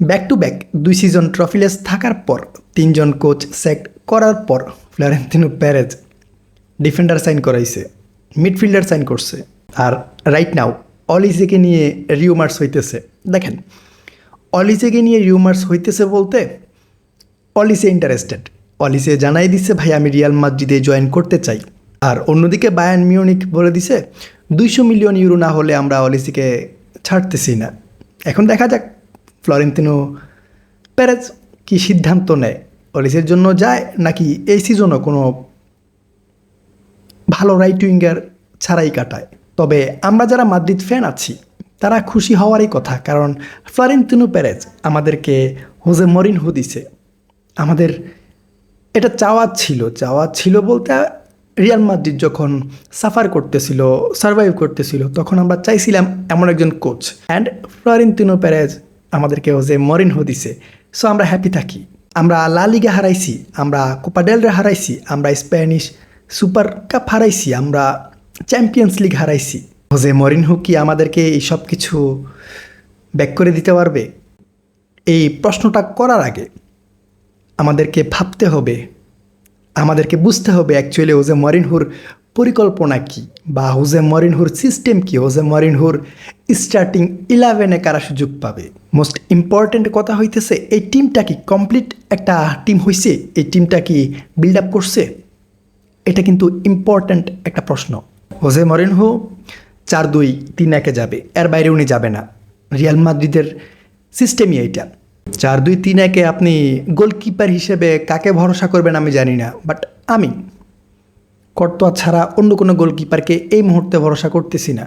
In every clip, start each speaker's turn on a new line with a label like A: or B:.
A: Back to back 2 season trophyless থাকার পর 3 জন coach sec করার পর ফ্লোরেন্তিনো পেরেজ ডিফেন্ডার সাইন করাইছে, মিডফিল্ডার সাইন করছে। আর রাইট নাও অলিসেকে নিয়ে রিউমার্স হইতেছে। দেখেন, অলিসেকে নিয়ে রিউমার্স হইতেছে বলতে অলিসে ইন্টারেস্টেড। অলিসে জানাই দিচ্ছে ভাই আমি রিয়াল মাদ্রিদে জয়েন করতে চাই। আর অন্যদিকে বায়ার্ন মিউনিখ বলে দিছে 200 মিলিয়ন ইউরো না হলে আমরা অলিসিকে ছাড়তেছি না। এখন দেখা যাক ফ্লোরেন্তিনো পেরেজ কি সিদ্ধান্ত নেয়, অলিসের জন্য যায় নাকি এই সিজনও কোনো ভালো রাইট উইঙ্গার ছাড়াই কাটায়। তবে আমরা যারা মাদ্রিদ ফ্যান আছি তারা খুশি হওয়ারই কথা, কারণ ফ্লোরেন্তিনো পেরেজ আমাদেরকে হোজে মরিনহো দিছে। আমাদের এটা চাওয়া ছিল বলতে রিয়াল মাদ্রিদ যখন সাফার করতেছিল, সার্ভাইভ করতেছিল, তখন আমরা চাইছিলাম এমন একজন কোচ, অ্যান্ড ফ্লোরেন্তিনো পেরেজ আমাদেরকে হোজে মরিনহো দিছে। সো আমরা হ্যাপি থাকি। আমরা লা লিগা হারাইছি, আমরা কোপা ডেল রে হারাইছি, আমরা স্প্যানিশ সুপার কাপ হারাইছি, আমরা চ্যাম্পিয়ন্স লিগ হারাইছি। হোজে মরিনহো কি আমাদেরকে এই সব কিছু ব্যাক করে দিতে পারবে? এই প্রশ্নটা করার আগে আমাদেরকে ভাবতে হবে, আমাদেরকে বুঝতে হবে অ্যাকচুয়ালি হোজে মরিনহোর পরিকল্পনা কী, বা হোজে মরিনহোর সিস্টেম কী, হোজে মরিনহোর স্টার্টিং 11-এ কারা সুযোগ পাবে। মোস্ট ইম্পর্ট্যান্ট কথা হইতেছে এই টিমটা কি কমপ্লিট একটা টিম হয়েছে, এই টিমটা কি বিল্ড আপ করছে, এটা কিন্তু ইম্পর্ট্যান্ট একটা প্রশ্ন। হোজে মরিনহো 4-2-3-1-এ যাবে, এর বাইরে উনি যাবে না। রিয়াল মাদ্রিদের সিস্টেমই এইটা। 4-2-3-1-এ আপনি গোলকিপার হিসেবে কাকে ভরসা করবেন আমি জানি না, বাট আমি কর্তোয়া ছাড়া অন্য কোনো গোলকিপারকে এই মুহূর্তে ভরসা করতেছি না।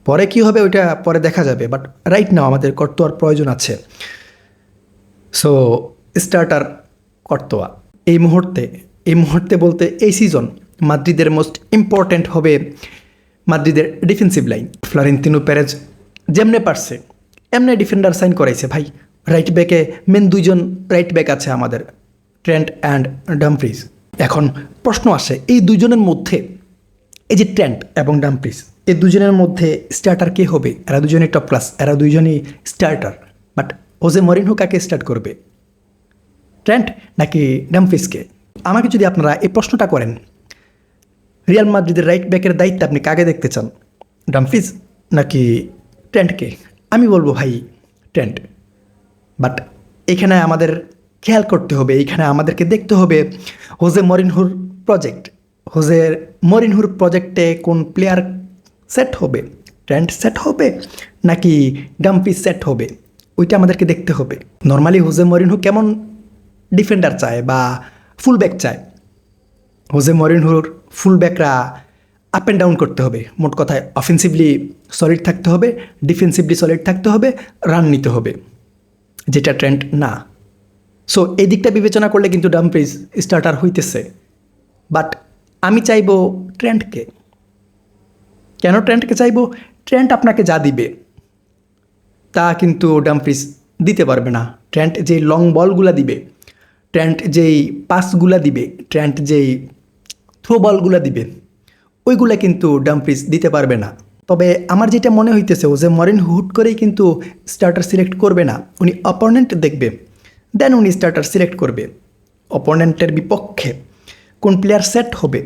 A: পরে কি হবে ওইটা পরে দেখা যাবে, বাট রাইট নাও আমাদের কর্তোয়ার প্রয়োজন আছে। So starter কর্তোয়া। এই মুহূর্তে বলতে এই সিজন মাদ্রিদের মোস্ট ইম্পর্ট্যান্ট হবে মাদ্রিদের ডিফেন্সিভ লাইন। ফ্লোরেন্তিনো পেরেজ যেমনে পারছে এমনি ডিফেন্ডার সাইন করাইছে ভাই। রাইট ব্যাকে মেন 2 জন রাইট ব্যাক আছে আমাদের, ট্রেন্ট অ্যান্ড ডামফ্রিজ। এখন প্রশ্ন আসে এই 2 জনের মধ্যে, এই যে ট্রেন্ট এবং ডামফ্রিজ, এই 2 জনের মধ্যে স্টার্টার কে হবে? এরা 2 জনই টপ ক্লাস, এরা 2 জনই স্টার্টার। বাট হোজে মরিনহো কাকে স্টার্ট করবে, ট্রেন্ট নাকি ডামফ্রিজকে? আমাকে যদি আপনারা এই প্রশ্নটা করেন, রিয়াল মাদ্রিদের রাইট ব্যাকের দায়িত্বে আপনি কাকে দেখতে চান, ডামফ্রিজ নাকি ট্রেন্টকে? আমি বলবো ভাই ট্রেন্ট। বাট এখানে আমাদের খেয়াল করতে হবে, এইখানে আমাদেরকে দেখতে হবে হোজে মরিনহোর প্রজেক্ট। হোজে মরিনহোর প্রজেক্টে কোন প্লেয়ার সেট হবে, ট্রেন্ট সেট হবে নাকি ডামফ্রিজ সেট হবে, ওইটা আমাদেরকে দেখতে হবে। নর্মালি হোজে মরিনহো কেমন ডিফেন্ডার চায় বা ফুলব্যাক চায়? হোজে মরিনহোর ফুলব্যাকরা আপ অ্যান্ড ডাউন করতে হবে। মোট কথায় অফেন্সিভলি সলিড থাকতে হবে, ডিফেন্সিভলি সলিড থাকতে হবে, রান নিতে হবে, যেটা ট্রেন্ট না। সো এই দিকটা বিবেচনা করলে কিন্তু ডামফ্রিজ স্টার্টার হইতেছে। বাট আমি চাইবো ট্রেন্টকে। কেন ট্রেন্টকে চাইবো? ট্রেন্ট আপনাকে যা দিবে তা কিন্তু ডামফ্রিজ দিতে পারবে না। ট্রেন্ট যেই লং বলগুলা দিবে, ট্রেন্ট যেই পাসগুলা দিবে, ট্রেন্ট যেই থ্রো বলগুলা দিবে, ওইগুলা কিন্তু ডামফ্রিজ দিতে পারবে না। তবে আমার যেটা মনে হইতেছে হোজে মরিনহো হুট করেই কিন্তু স্টার্টার সিলেক্ট করবে না। উনি অপোনেন্ট দেখবে, দেন উনি স্টার্টার সিলেক্ট করবে। অপোনেন্টের বিপক্ষে কোন প্লেয়ার সেট হবে,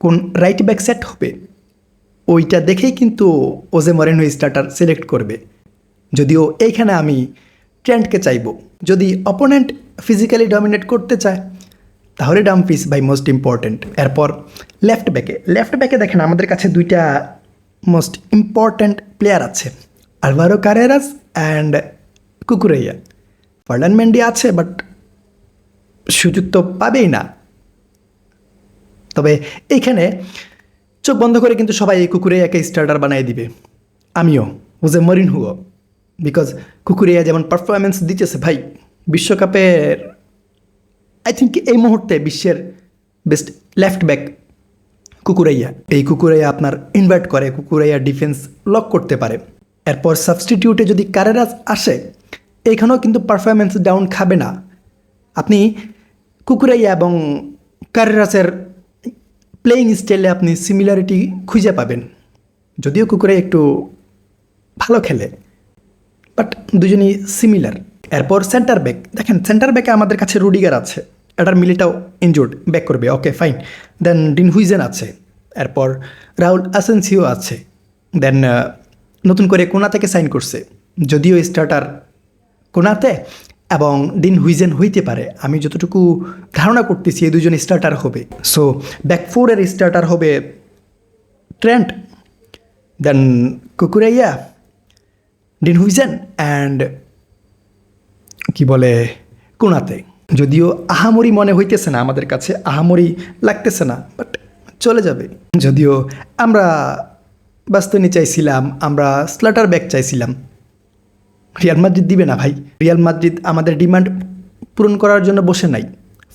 A: কোন রাইট ব্যাক সেট হবে, ওইটা দেখেই কিন্তু হোজে মরিনহো স্টার্টার সিলেক্ট করবে। যদিও এইখানে আমি ট্রেন্টকে চাইব। যদি অপোনেন্ট ফিজিক্যালি ডমিনেট করতে চায় তাহলে ডামফ্রিজ বাই মোস্ট ইম্পর্ট্যান্ট। এরপর লেফট ব্যাকে দেখেন আমাদের কাছে 2টা মোস্ট ইম্পর্ট্যান্ট প্লেয়ার আছে, Alvaro Carreras and Cucurella. Ferland Mendy আছে বাট সুযোগ তো পাবেই না। তবে এইখানে চোখ বন্ধ করে কিন্তু সবাই এই কুকুরেইয়াকে স্টার্টার বানিয়ে দিবে, আমিও, হোজে মরিনহো। বিকজ কুকুরেইয়া যেমন পারফরমেন্স দিতেছে ভাই, বিশ্বকাপের আই থিঙ্ক এই মুহূর্তে বিশ্বের বেস্ট লেফট ব্যাক কুকুরেইয়া। এই কুকুরেইয়া আপনার ইনভার্ট করে, কুকুরেইয়া ডিফেন্স লক করতে পারে। এরপর সাবস্টিটিউটে যদি কারেরাস আসে, এইখানেও কিন্তু পারফরমেন্স ডাউন খাবে না। আপনি কুকুরেইয়া এবং কারেরাসের প্লেয়িং স্টাইলে আপনি সিমিলারিটি খুঁজে পাবেন, যদিও কুকুরেইয়া একটু ভালো খেলে, বাট দুজনই সিমিলার। এরপর সেন্টার ব্যাক, দেখেন সেন্টার ব্যাকে আমাদের কাছে রুডিগার আছে, এটার মিলিটাও ইনজুর্ড, ব্যাক করবে, ওকে ফাইন। দেন ডিন হুইজেন আছে, এরপর রাউল আসেন্সিও আছে, দেন নতুন করে কোনা থেকে সাইন করছে, যদিও স্টার্টার কোনাতে এবং ডিন হুইজেন হইতে পারে, আমি যতটুকু ধারণা করতেছি এই দুজন স্টার্টার হবে। সো ব্যাক ফোরের স্টার্টার হবে ট্রেন্ট, দেন কুকুরাইয়া, ডিন হুইজেন অ্যান্ড কি বলে কোনাতে। যদিও আহামরি মনে হইতেছে না আমাদের কাছে, আহামরি লাগতেছে না, বাট চলে যাবে। যদিও আমরা বাস্তনি চাইছিলাম, আমরা স্লাটার ব্যাক চাইছিলাম, রিয়াল মাদ্রিদ দিবে না ভাই। রিয়াল মাদ্রিদ আমাদের ডিমান্ড পূরণ করার জন্য বসে নাই।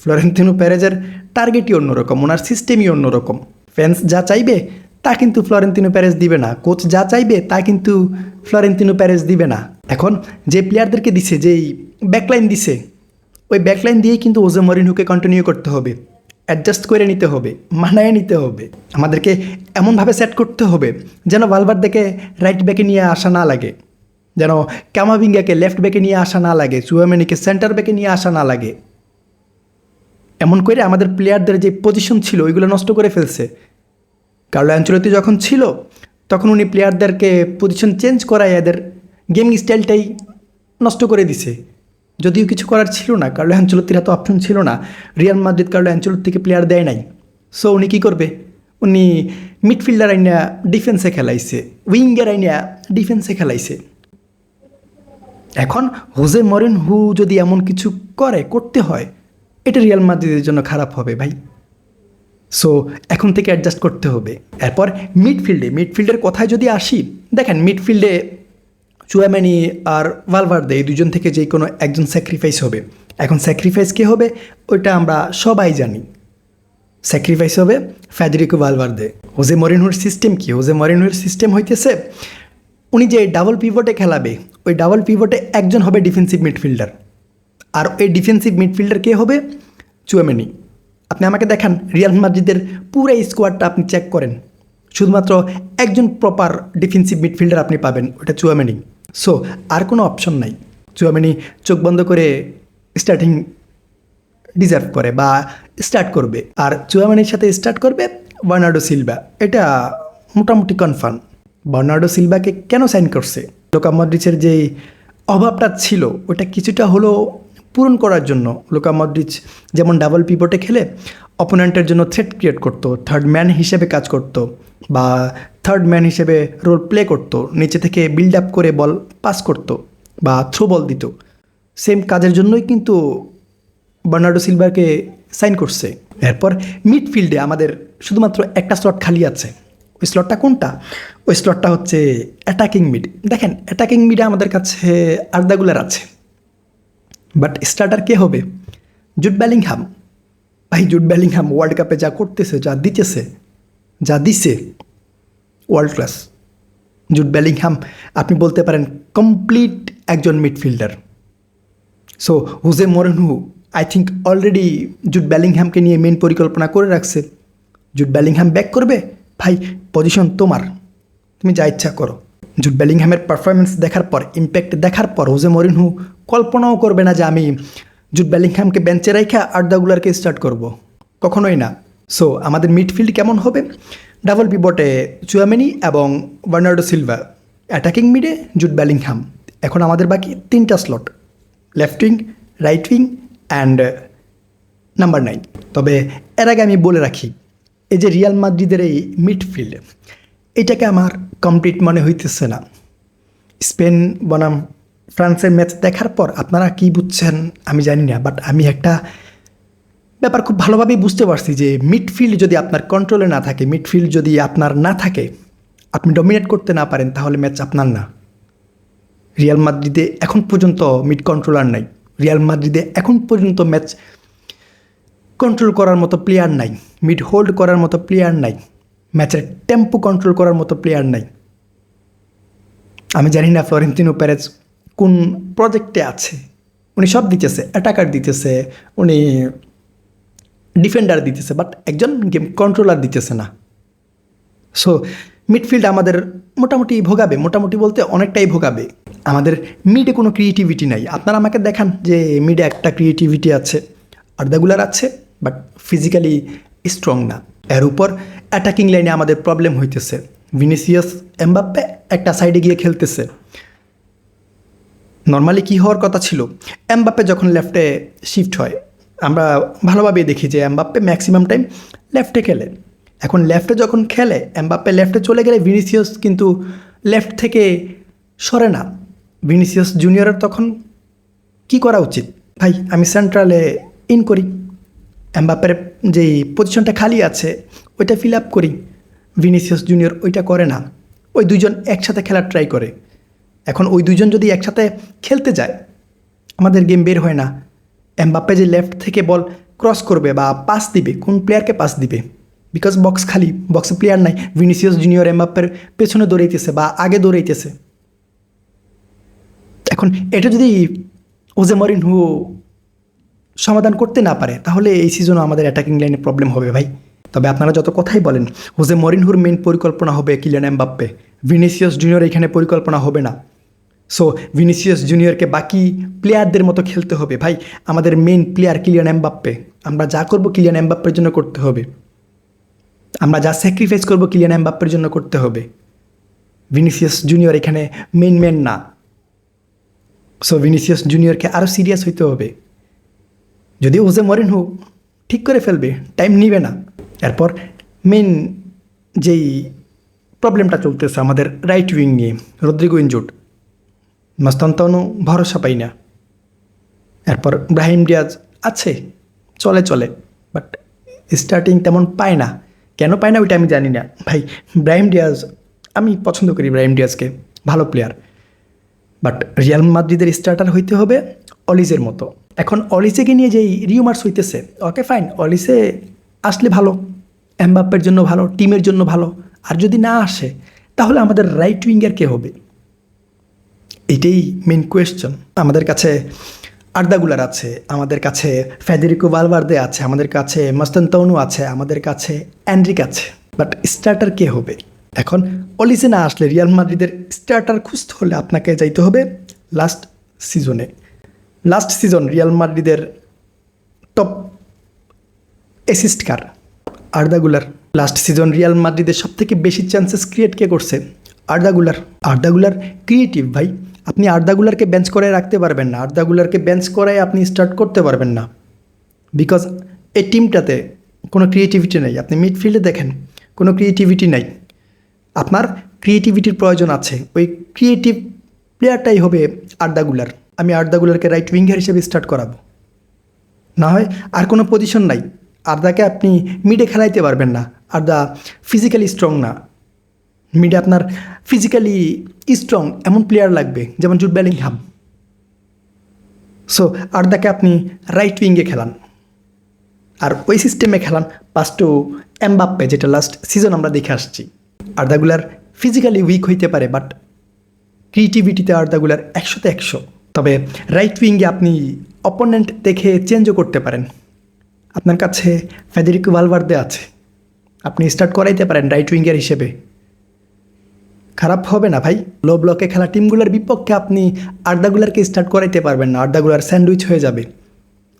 A: ফ্লোরেন্তিনো পেরেজের টার্গেটই অন্যরকম, ওনার সিস্টেমই অন্যরকম। ফ্যান্স যা চাইবে তা কিন্তু ফ্লোরেন্তিনো পেরেজ দিবে না, কোচ যা চাইবে তা কিন্তু ফ্লোরেন্তিনো পেরেজ দিবে না। এখন যে প্লেয়ারদেরকে দিছে, যেই ব্যাকলাইন দিছে, ওই ব্যাকলাইন দিয়েই কিন্তু ওজে মরিনহোকে কন্টিনিউ করতে হবে, অ্যাডজাস্ট করে নিতে হবে, মানায় নিতে হবে। আমাদেরকে এমনভাবে সেট করতে হবে যেন ভালভার্দেকে রাইট ব্যাকে নিয়ে আসা না লাগে, যেন কামাভিঙ্গাকে লেফট ব্যাকে নিয়ে আসা না লাগে, চুয়ামেনিকে সেন্টার ব্যাকে নিয়ে আসা না লাগে। এমন করে আমাদের প্লেয়ারদের যে পজিশন ছিল ওইগুলো নষ্ট করে ফেলছে। কার্লো অ্যানচেলত্তি যখন ছিল তখন উনি প্লেয়ারদেরকে পজিশন চেঞ্জ করায় এদের গেমিং স্টাইলটাই নষ্ট করে দিছে। যদিও কিছু করার ছিল না, কার্লো অ্যানচেলত্তির এত অপশন ছিল না, রিয়াল মাদ্রিদ কার্লো অ্যানচেলত্তিকে প্লেয়ার দেয় নাই। সো উনি কী করবে, উনি মিডফিল্ডার আইনা ডিফেন্সে খেলাইছে, উইঙ্গার আইনা ডিফেন্সে খেলাইছে। এখন হোজে মরিনহো যদি এমন কিছু করতে হয়, এটা রিয়াল মাদ্রিদের জন্য খারাপ হবে ভাই। সো এখন থেকে অ্যাডজাস্ট করতে হবে। এরপর মিডফিল্ডের কথায় যদি আসি, দেখেন মিডফিল্ডে চুয়ামেনি আর ভালভার্দে এই দুজন থেকে যে কোনো একজন স্যাক্রিফাইস হবে। এখন স্যাক্রিফাইস কে হবে ওইটা আমরা সবাই জানি, স্যাক্রিফাইস হবে ফেদেরিকো ভালভার্দে। হোজে মরিনহোর সিস্টেম কি? হোজে মরিনহোর সিস্টেম হইতেছে উনি যে ডাবল পিভটে খেলাবে, ওই ডাবল পিভটে একজন হবে ডিফেন্সিভ মিডফিল্ডার, আর এই ডিফেন্সিভ মিডফিল্ডার কে হবে? চুয়ামেনি। আপনি আমাকে দেখান রিয়াল মাদ্রিদের পুরো স্কোয়াডটা আপনি চেক করেন, শুধুমাত্র একজন প্রপার ডিফেন্সিভ মিডফিল্ডার আপনি পাবেন, ওটা চুয়ামেনি। সো আর কোনো অপশন নাই। চুয়ামেনি চোখ বন্ধ করে স্টার্টিং ডিজার্ভ করে বা স্টার্ট করবে, আর চুয়ামেনির সাথে স্টার্ট করবে বার্নার্ডো সিলভা, এটা মোটামুটি কনফার্ম। বার্নার্ডো সিলভাকে কেন সাইন করছে? লুকা মডরিচের যে অভাবটা ছিল ওটা কিছুটা হলেও পূরণ করার জন্য। লুকা মডরিচ যেমন ডাবল পিভটে খেলে অপোনেন্টের জন্য থ্রেট ক্রিয়েট করতো, থার্ড ম্যান হিসেবে কাজ করতো বা থার্ড ম্যান হিসেবে রোল প্লে করতো, নিচে থেকে বিল্ড আপ করে বল পাস করতো বা থ্রো বল দিত। সেম কাজের জন্যই কিন্তু বার্নার্ডো সিলভাকে সাইন করছে। এরপর মিডফিল্ডে আমাদের শুধুমাত্র একটা স্লট খালি আছে। ওই স্লটটা কোনটা? ওই স্লটটা হচ্ছে অ্যাটাকিং মিড। দেখেন অ্যাটাকিং মিডে আমাদের কাছে আর্দা গুলার আছে, বাট স্টার্টার কে হবে? Jude Bellingham. ভাই জুড বেলিংহাম ওয়ার্ল্ড কাপে যা করতেছে, যা দিছে ওয়ার্ল্ড ক্লাস। জুড বেলিংহাম আপনি বলতে পারেন কমপ্লিট একজন midfielder. So Jose Mourinho I think already Jude বেলিংহামকে নিয়ে মেন পরিকল্পনা করে রাখছে। জুড বেলিংহাম ব্যাক করবে, ভাই পজিশন তোমার, তুমি যা ইচ্ছা করো। জুড বেলিংহামের পারফরমেন্স দেখার পর, ইম্প্যাক্ট দেখার পর হোজে মরিনহো কল্পনাও করবে না যে আমি জুড বেলিংহামকে বেঞ্চে রাইখা আর্দাগুলারকে স্টার্ট করব, কখনোই না। সো আমাদের মিডফিল্ড কেমন হবে? ডাবল পিভটে চুয়ামেনি এবং বার্নার্ডো সিলভা, অ্যাটাকিং মিডে জুড বেলিংহাম। এখন আমাদের বাকি 3টা slot, left wing, right wing and number 9। তবে এর আগে আমি বলে রাখি, এই যে রিয়াল মাদ্রিদের এই মিডফিল্ড, এটাকে আমার কমপ্লিট মনে হইতেছে না। স্পেন বনাম ফ্রান্সের ম্যাচ দেখার পর আপনারা কি বুঝছেন আমি জানি না, বাট আমি একটা ব্যাপার খুব ভালোভাবেই বুঝতে পারছি যে মিডফিল্ড যদি আপনার কন্ট্রোলে না থাকে, মিডফিল্ড যদি আপনার না থাকে, আপনি ডমিনেট করতে না পারেন, তাহলে ম্যাচ আপনার না। রিয়াল মাদ্রিদে এখন পর্যন্ত মিড কন্ট্রোলার নাই, রিয়াল মাদ্রিদে এখন পর্যন্ত ম্যাচ কন্ট্রোল করার মতো প্লেয়ার নাই, মিড হোল্ড করার মতো প্লেয়ার নাই, ম্যাচের টেম্পো কন্ট্রোল করার মতো প্লেয়ার নাই। আমি জানি না ফ্লোরেন্তিনো পেরেজ কোন প্রজেক্টে আছে। উনি সব দিতেছে, অ্যাটাকার দিতেছে, উনি ডিফেন্ডার দিতেছে, বাট একজন গেম কন্ট্রোলার দিতেছে না। সো মিডফিল্ড আমাদের মোটামুটি ভোগাবে, মোটামুটি বলতে অনেকটাই ভোগাবে। আমাদের মিডে কোনো ক্রিয়েটিভিটি নাই। আপনারা আমাকে দেখান যে মিডে একটা ক্রিয়েটিভিটি আছে, আর্দাগুলার আছে, বাট ফিজিক্যালি স্ট্রং না। এর উপর অ্যাটাকিং লাইনে আমাদের প্রবলেম হইতেছে। ভিনিসিয়াস এমবাপ্পে একটা সাইডে গিয়ে খেলতেছে। নর্মালি কী হওয়ার কথা ছিল, এমবাপ্পে যখন লেফটে শিফট হয় আমরা ভালোভাবেই দেখি যে এমবাপ্পে ম্যাক্সিমাম টাইম লেফটে খেলে। এখন লেফটে যখন খেলে এমবাপ্পে লেফটে চলে গেলে ভিনিসিয়াস কিন্তু লেফট থেকে সরে না। ভিনিসিয়াস জুনিয়রের তখন কি করা উচিত? ভাই আমি সেন্ট্রালে ইন করি, এমবাপ্পের যেই পজিশনটা খালি আছে ওইটা ফিল আপ করি। ভিনিসিয়াস জুনিয়র ওইটা করে না, ওই দুইজন একসাথে খেলার ট্রাই করে। এখন ওই দুইজন যদি একসাথে খেলতে যায় আমাদের গেম বের হয় না। এমবাপ্পে যে লেফট থেকে বল ক্রস করবে বা পাস দিবে, কোন প্লেয়ারকে পাস দিবে? বিকজ বক্স খালি, বক্সে প্লেয়ার নাই। ভিনিসিয়াস জুনিয়র এমবাপ্পের পেছনে দৌড়াইতেছে বা আগে দৌড়াইতেছে। এখন এটা যদি ওজে মরিনহো সমাধান করতে না পারে তাহলে এই সিজনও আমাদের অ্যাটাকিং লাইনে প্রবলেম হবে ভাই। তবে আপনারা যত কথাই বলেন হোজে মরিনহোর মেইন পরিকল্পনা হবে কিলিয়ান এমবাপ্পে, ভিনিসিয়াস জুনিয়র এখানে পরিকল্পনা হবে না। সো ভিনিসিয়াস জুনিয়রকে বাকি প্লেয়ারদের মতো খেলতে হবে ভাই। আমাদের মেইন প্লেয়ার কিলিয়ান এমবাপ্পে, আমরা যা করব কিলিয়ান এমবাপ্পের জন্য করতে হবে। আমরা যা স্যাক্রিফাইস করব কিলিয়ান এমবাপ্পের জন্য করতে হবে। ভিনিসিয়াস জুনিয়র এখানে মেইন ম্যান না। সো ভিনিসিয়াস জুনিয়রকে আরও সিরিয়াস হইতে হবে। যদি ওজে মরিনহো ঠিক করে ফেলবে, টাইম নিবে না। এরপর মেইন যেই প্রবলেমটা চলতেছে আমাদের রাইট উইং নিয়ে, রদ্রিগো ইনজুর্ড, মাস্তানতানো ভরসা পাই না। এরপর ব্রাহিম ডিয়াজ আছে, চলে চলে, বাট স্টার্টিং তেমন পায় না। কেন পায় না ওইটা আমি জানি না ভাই। ব্রাহিম ডিয়াজ আমি পছন্দ করি, ব্রাহিম ডিয়াজকে, ভালো প্লেয়ার, বাট রিয়াল মাদ্রিদের স্টার্টার হইতে হবে অলিজের মতো। এখন অলিসেকে নিয়ে যেই রিউমার্স হইতেছে, ওকে ফাইন, অলিসে আসলে ভালো, এমবাপ্পের জন্য ভালো, টিমের জন্য ভালো। আর যদি না আসে তাহলে আমাদের রাইট উইঙ্গার কে হবে? এটাই মেন কোয়েশ্চন। আমাদের কাছে আর্দাগুলার আছে, আমাদের কাছে ফেদেরিকো ভালভার্দে আছে, আমাদের কাছে মাস্তানতানো আছে, আমাদের কাছে অ্যান্ড্রিক আছে, বাট স্টার্টার কে হবে? এখন অলিসে না আসলে রিয়াল মাদ্রিদের স্টার্টার খুঁজতে হলে আপনাকে যাইতে হবে লাস্ট সিজনে। লাস্ট সিজন রিয়াল মাদ্রিদের টপ অ্যাসিস্ট কার? আর্দাগুলার। লাস্ট সিজন রিয়াল মাদ্রিদের সবথেকে বেশি চান্সেস ক্রিয়েট কে করছে? আর্দাগুলার। আর্দাগুলার ক্রিয়েটিভ ভাই, আপনি আর্দাগুলারকে বেঞ্চ করে রাখতে পারবেন না, আর্দাগুলারকে বেঞ্চ করায় আপনি স্টার্ট করতে পারবেন না, বিকজ এই টিমটাতে কোনো ক্রিয়েটিভিটি নেই। আপনি মিডফিল্ডে দেখেন কোনো ক্রিয়েটিভিটি নাই। আপনার ক্রিয়েটিভিটির প্রয়োজন আছে, ওই ক্রিয়েটিভ প্লেয়ারটাই হবে আর্দাগুলার। আমি আর্দাগুলারকে রাইট উইঙ্গার হিসেবে স্টার্ট করাবো, না হয় আর কোনো পজিশন নাই। আর্দাকে আপনি মিডে খেলাইতে পারবেন না, আর্দা ফিজিক্যালি স্ট্রং না। মিডে আপনার ফিজিক্যালি স্ট্রং এমন প্লেয়ার লাগবে, যেমন জুড বেলিংহাম। সো আর্দাকে আপনি রাইট উইঙ্গে খেলান, আর ওই সিস্টেমে খেলান পাস টু এমবাপ্পে, যেটা লাস্ট সিজন আমরা দেখে আসছি। আর্দাগুলার ফিজিক্যালি উইক হইতে পারে, বাট ক্রিয়েটিভিটিতে আর্দাগুলার 100তে 100। তবে রাইট উইঙ্গে আপনি অপোনেন্ট দেখে চেঞ্জও করতে পারেন। আপনার কাছে ফেদেরিকো ভালভার্দে আছে, আপনি স্টার্ট করাইতে পারেন রাইট উইঙ্গার হিসেবে, খারাপ হবে না ভাই। লো ব্লকে খেলা টিমগুলোর বিপক্ষে আপনি আর্দাগুলারকে স্টার্ট করাইতে পারবেন না, আর্দাগুলার স্যান্ডউইচ হয়ে যাবে।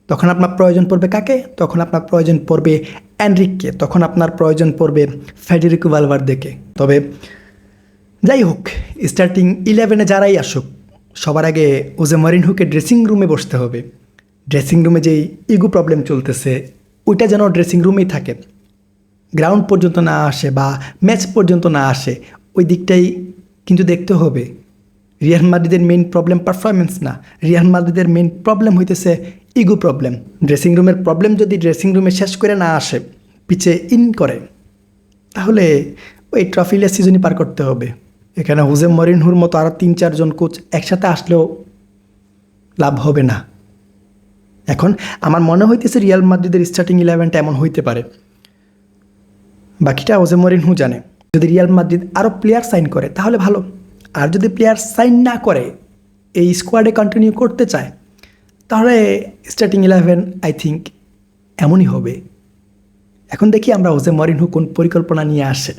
A: তখন আপনার প্রয়োজন পড়বে কাকে? তখন আপনার প্রয়োজন পড়বে অ্যান্ড্রিককে, তখন আপনার প্রয়োজন পড়বে ফেডেরিকো ভালভার্দেকে। তবে যাই হোক, স্টার্টিং 11-এ যারাই আসুক সবার আগে ওজে মরিনহোকে ড্রেসিং রুমে বসতে হবে। ড্রেসিং রুমে যেই ইগো প্রবলেম চলতেছে ওইটা যেন ড্রেসিং রুমেই থাকে, গ্রাউন্ড পর্যন্ত না আসে বা ম্যাচ পর্যন্ত না আসে, ওই দিকটাই কিন্তু দেখতে হবে। রিয়াল মাদ্রিদের মেইন প্রবলেম পারফরমেন্স না, রিয়াল মাদ্রিদের মেইন প্রবলেম হইতেছে ইগো প্রবলেম। ড্রেসিং রুমের প্রবলেম যদি ড্রেসিং রুমে শেষ করে না আসে, পিছে ইন করে, তাহলে ওই ট্রফিলের সিজনই পার করতে হবে। এখানে হোজে মরিনহোর মতো আরও 3-4 জন কোচ একসাথে আসলেও লাভ হবে না। এখন আমার মনে হইতেছে রিয়াল মাদ্রিদের স্টার্টিং 11টা এমন হইতে পারে, বাকিটা হোজে মরিনহো জানে। যদি রিয়াল মাদ্রিদ আরও প্লেয়ার সাইন করে তাহলে ভালো, আর যদি প্লেয়ার সাইন না করে এই স্কোয়াডে কন্টিনিউ করতে চায় তাহলে স্টার্টিং 11 আই থিঙ্ক এমনই হবে। এখন দেখি আমরা হোজে মরিনহো কোন পরিকল্পনা নিয়ে আসে।